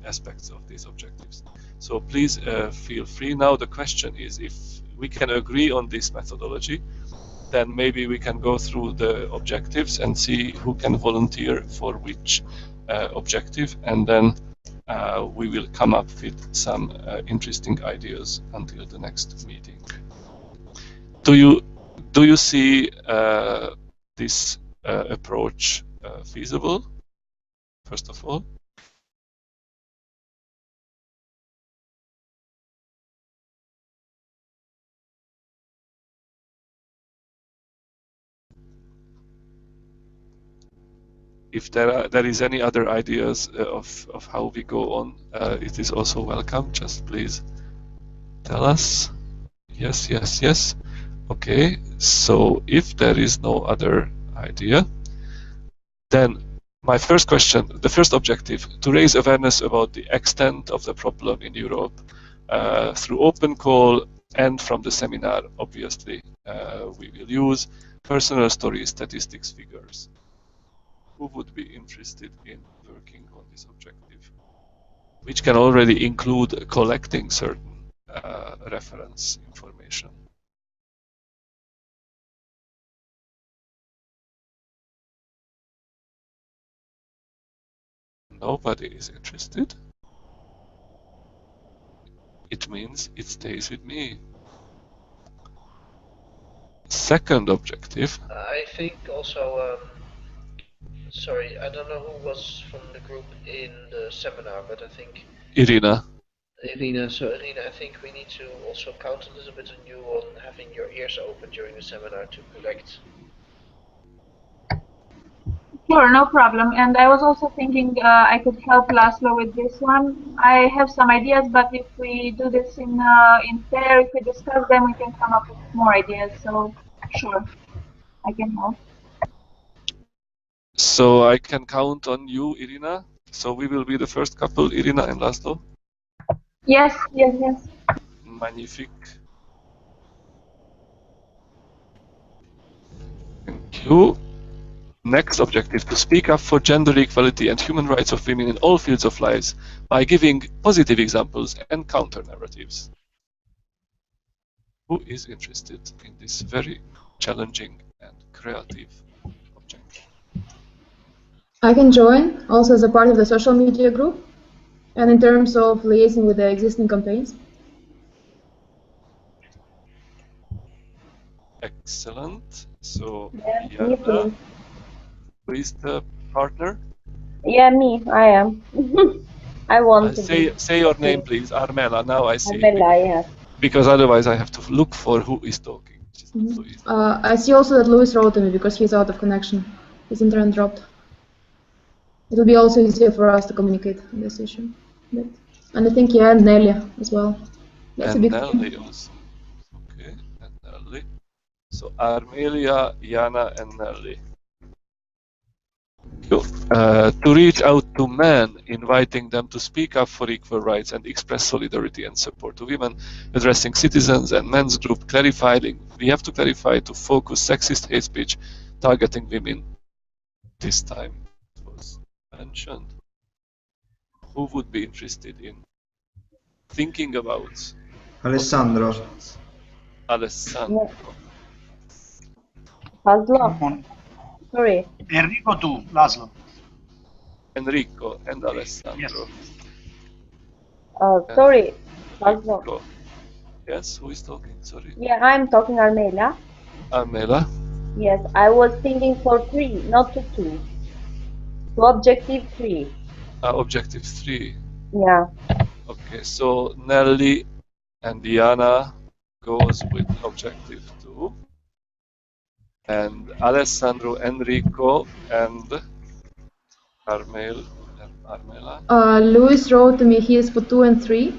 aspects of these objectives. So please feel free. Now the question is, if we can agree on this methodology, then maybe we can go through the objectives and see who can volunteer for which objective, and then we will come up with some interesting ideas until the next meeting. Do you see this approach feasible, first of all? If there is any other ideas of how we go on, it is also welcome. Just please tell us. Yes, yes, yes. Okay, so if there is no other idea, then my first question, the first objective, to raise awareness about the extent of the problem in Europe through open call and from the seminar, obviously. We will use personal stories, statistics, figures. Who would be interested in working on this objective, which can already include collecting certain reference information? Nobody is interested. It means it stays with me. Second objective. I think also, sorry, I don't know who was from the group in the seminar, but I think Irina. So Irina, I think we need to also count a little bit on you on having your ears open during the seminar to collect. Sure, no problem. And I was also thinking I could help Laszlo with this one. I have some ideas, but if we do this in pair, if we discuss them, we can come up with more ideas. So, sure, I can help. So I can count on you, Irina. So we will be the first couple, Irina and Laszlo. Yes, yes, yes. Magnifique. Thank you. Next objective, to speak up for gender equality and human rights of women in all fields of life by giving positive examples and counter-narratives. Who is interested in this very challenging and creative objective? I can join, also as a part of the social media group, and in terms of liaising with the existing campaigns. Excellent. So, Yeah, Jana, who is the partner? Yeah, me. I am. I want to say your name, please. Armela. Now I see. Armela, yes. Because otherwise I have to look for who is talking. I see also that Luis wrote to me because he's out of connection. His internet dropped. It will be also easier for us to communicate on this issue. But, and I think, yeah, and Nelia as well. That's and a big Nelly also. Okay, and Nelly. So Armelia, Jana, and Nelly. To reach out to men, inviting them to speak up for equal rights and express solidarity and support to women, addressing citizens and men's group, clarifying, we have to clarify to focus sexist hate speech targeting women. This time it was mentioned. Who would be interested in thinking about Alessandro. Alessandro. Laszlo. Sorry. Enrico too, Laszlo. Enrico and Alessandro. Yes. Sorry, Laszlo. Enrico. Yes, who is talking? Sorry. Yeah, I'm talking Armela. Armela. Yes, I was thinking for 3, not to 2. To objective 3. Objective 3. Yeah. Okay, so Nelly and Diana goes with objective 2. And Alessandro, Enrico, and Armela. Luis wrote to me he is for 2 and 3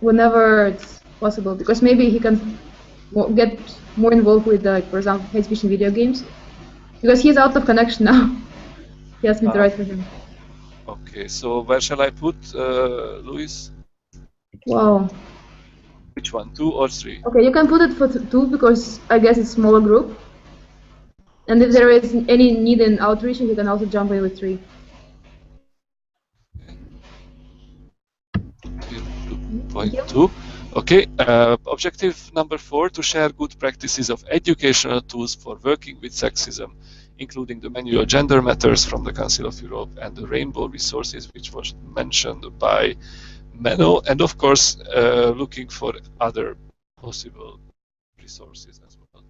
whenever it's possible, because maybe he can get more involved with, for example, hate speech in video games, because he's out of connection now. He asked me to write for him. Okay, so where shall I put Luis? Wow. Which one, 2 or 3? Okay, you can put it for 2 because I guess it's smaller group. And if there is any need in outreach, you can also jump in with 3. Point 2. Okay, objective number 4, to share good practices of educational tools for working with sexism, including the manual Gender Matters from the Council of Europe and the Rainbow resources, which was mentioned by Menno, and of course looking for other possible resources as well.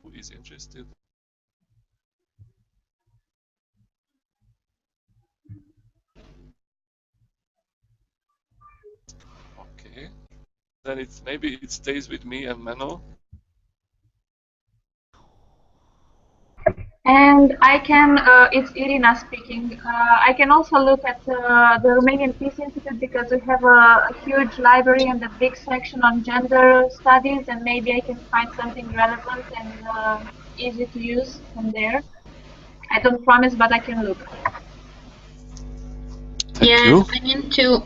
Who is interested? Okay, then maybe it stays with me and Menno. And I can, it's Irina speaking, I can also look at the Romanian Peace Institute, because we have a huge library and a big section on gender studies, and maybe I can find something relevant and easy to use from there. I don't promise, but I can look. Thank you. I mean to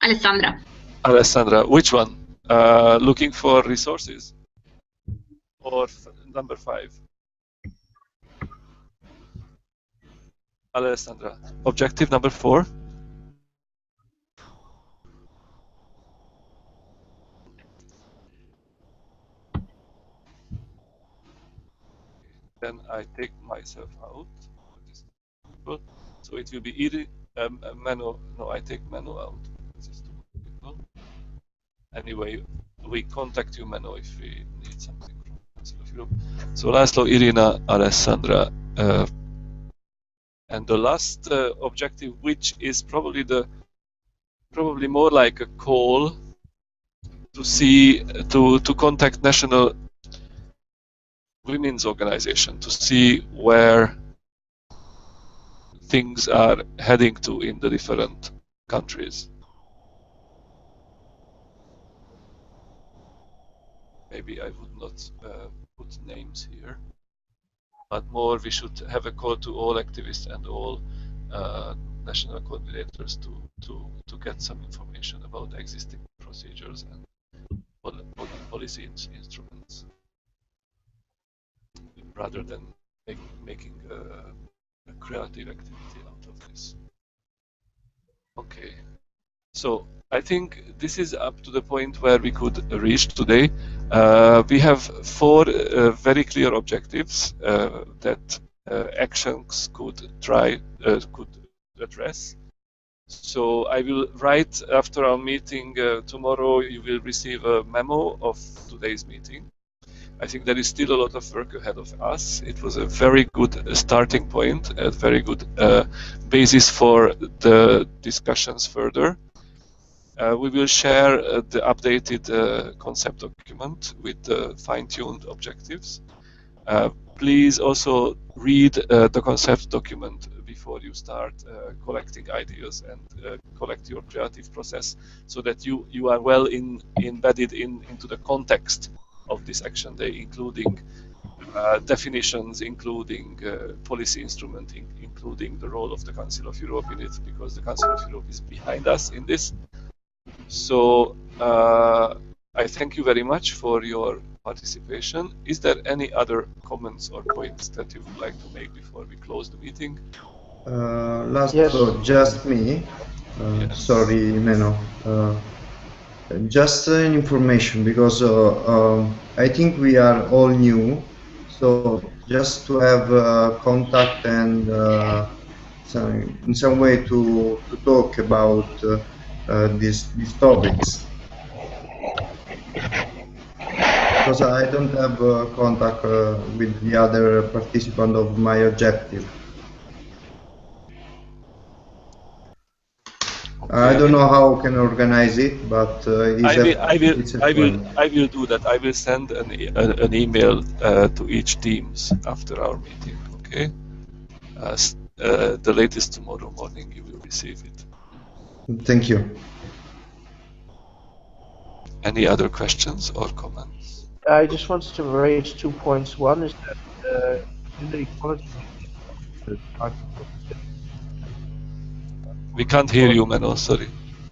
Alessandra. Alessandra, which one? Looking for resources? Or number 5? Alessandra, objective number 4. Then I take myself out. So it will be either Menno. No, I take Menno out. This is 2 people. Anyway, we contact you, Menno, if we need something from Council of Europe. So Laszlo, Irina, Alessandra. And the last objective, which is probably more like a call to see to contact National Women's Organization to see where things are heading to in the different countries. Maybe I would not put names here. But more, we should have a call to all activists and all national coordinators to get some information about existing procedures and policy instruments, rather than making a creative activity out of this. Okay, so I think this is up to the point where we could reach today. We have 4 very clear objectives that actions could address. So I will write after our meeting tomorrow. You will receive a memo of today's meeting. I think there is still a lot of work ahead of us. It was a very good starting point, a very good basis for the discussions further. We will share the updated concept document with the fine-tuned objectives. Please also read the concept document before you start collecting ideas and collect your creative process, so that you are well embedded into the context of this action day, including definitions, including policy instrument, including the role of the Council of Europe in it, because the Council of Europe is behind us in this. So I thank you very much for your participation. Is there any other comments or points that you would like to make before we close the meeting? Just me. Yes. Sorry, Menno. Just an information, because I think we are all new, So just to have contact and in some way to talk about these topics. Because I don't have contact with the other participant of my objective. I don't know how I can organize it, but I will do that. I will send an email to each teams after our meeting. Okay. The latest tomorrow morning you will receive it. Thank you. Any other questions or comments? I just wanted to raise 2 points. One is that gender equality. We can't hear you, Menno. Sorry.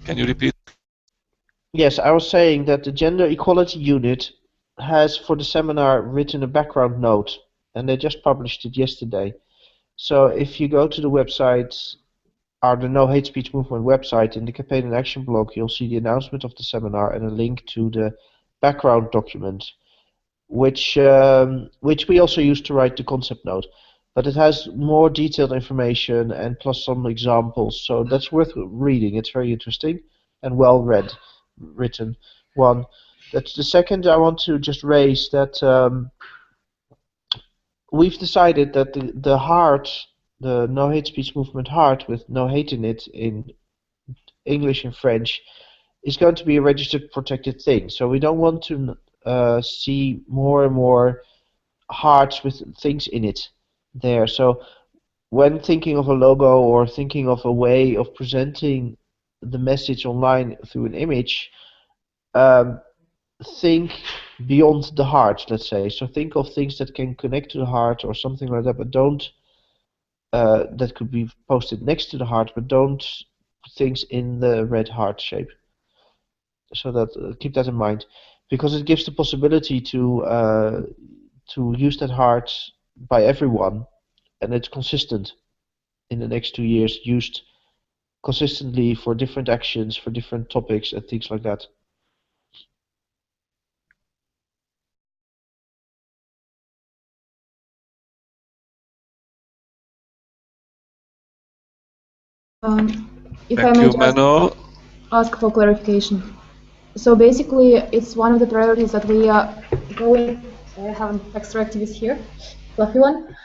Can you repeat? Yes, I was saying that the Gender Equality Unit has, for the seminar, written a background note, and they just published it yesterday. So if you go to the website, or the No Hate Speech Movement website, in the Campaign and Action blog, you'll see the announcement of the seminar and a link to the background document, which we also used to write the concept note. But it has more detailed information and plus some examples, so that's worth reading. It's very interesting and well written. One. That's the second. I want to just raise that we've decided that the heart, the No Hate Speech Movement heart with no hate in it in English and French, is going to be a registered protected thing. So we don't want to see more and more hearts with things in it there. So when thinking of a logo or thinking of a way of presenting the message online through an image, think beyond the heart, let's say. So think of things that can connect to the heart or something like that, but don't that could be posted next to the heart, but don't put things in the red heart shape. So that keep that in mind, because it gives the possibility to use that heart by everyone, and it's consistent in the next 2 years, used consistently for different actions, for different topics and things like that. If Thank I may you, Menno. ask for clarification. So basically, it's one of the priorities that we are going. I have an extra activist here, fluffy one.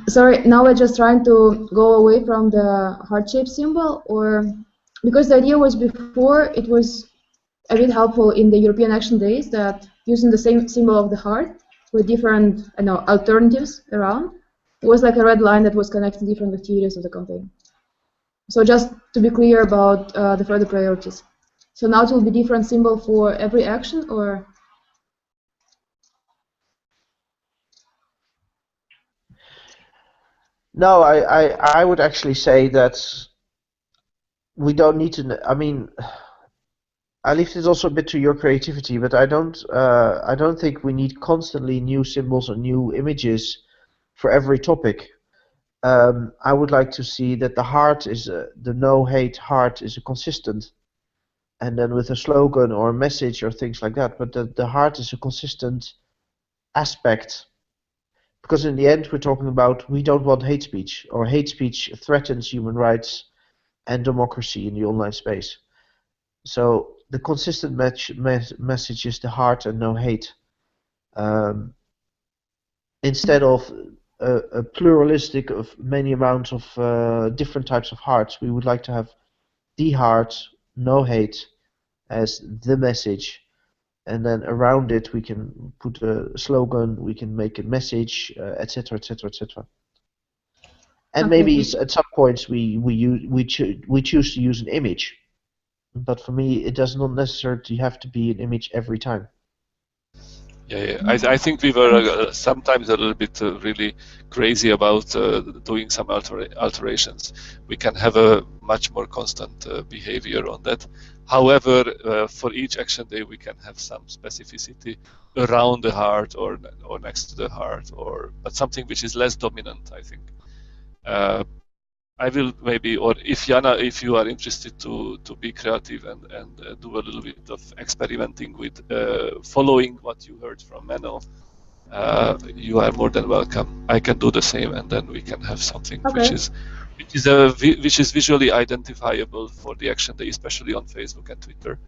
Sorry, now we're just trying to go away from the heart-shaped symbol, or because the idea was before it was a bit helpful in the European Action Days that using the same symbol of the heart with different alternatives around, it was like a red line that was connecting different activities of the campaign. So just to be clear about the further priorities. So now it will be different symbol for every action, or? No, I would actually say that we don't need to. I mean, I leave this also a bit to your creativity, but I don't think we need constantly new symbols or new images for every topic. I would like to see that the heart is the no hate heart is a consistent, and then with a slogan or a message or things like that. But the heart is a consistent aspect, because in the end we're talking about we don't want hate speech, or hate speech threatens human rights and democracy in the online space. So the consistent message is the heart and no hate. Instead of a pluralistic of many amounts of different types of hearts, we would like to have the heart, no hate, as the message, and then around it we can put a slogan, we can make a message, etc., etc., etc. And Okay. maybe at some points we choose to use an image, but for me it does not necessarily have to be an image every time. Yeah. I think we were sometimes a little bit really crazy about doing some alterations. We can have a much more constant behavior on that. However, for each action day, we can have some specificity around the heart or next to the heart, but something which is less dominant, I think. I will maybe, or if Jana, if you are interested to be creative and do a little bit of experimenting with following what you heard from Menno, you are more than welcome. I can do the same, and then we can have something Okay. which is visually identifiable for the Action Day, especially on Facebook and Twitter.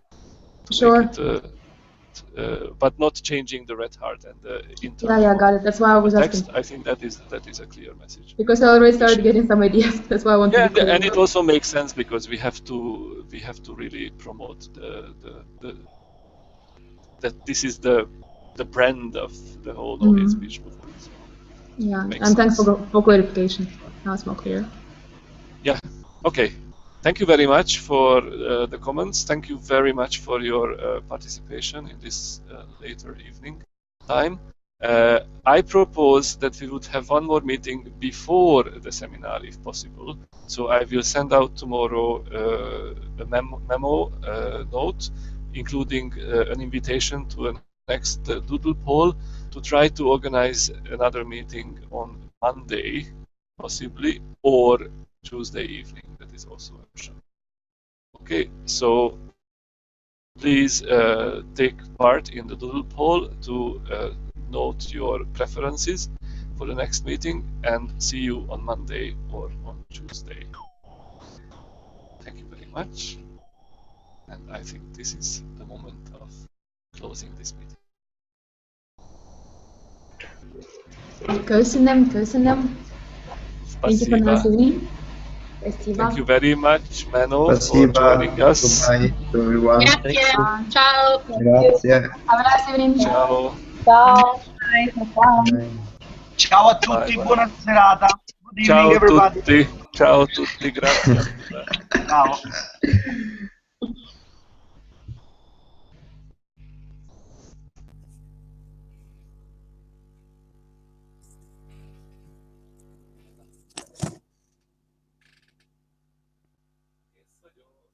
Sure. Make it, but not changing the red heart and the Yeah, yeah, got it. That's why I was text. asking. I think that is a clear message. Because I already started getting some ideas. That's why I want to be clear. And it also makes sense because we have to really promote that this is the brand of the whole no hate speech movement. Yeah, and thanks for clarification. Now it's more clear. Yeah. Okay. Thank you very much for the comments. Thank you very much for your participation in this later evening time. I propose that we would have one more meeting before the seminar, if possible. So I will send out tomorrow a memo note, including an invitation to a next doodle poll to try to organize another meeting on Monday, possibly, or Tuesday evening. That is also an option. Okay, so please take part in the doodle poll to note your preferences for the next meeting, and see you on Monday or on Tuesday. Thank you very much. And I think this is the moment of closing this meeting. Köszönöm. Thank you for nice evening. Thank you very much, Menno, for joining us. Goodbye to everyone. Grazie. Ciao. Grazie. Have a nice evening. Ciao. Ciao. Ciao a tutti, Bye. buona serata. Good evening, Ciao a everybody. tutti. Ciao a tutti, grazie. Ciao. Io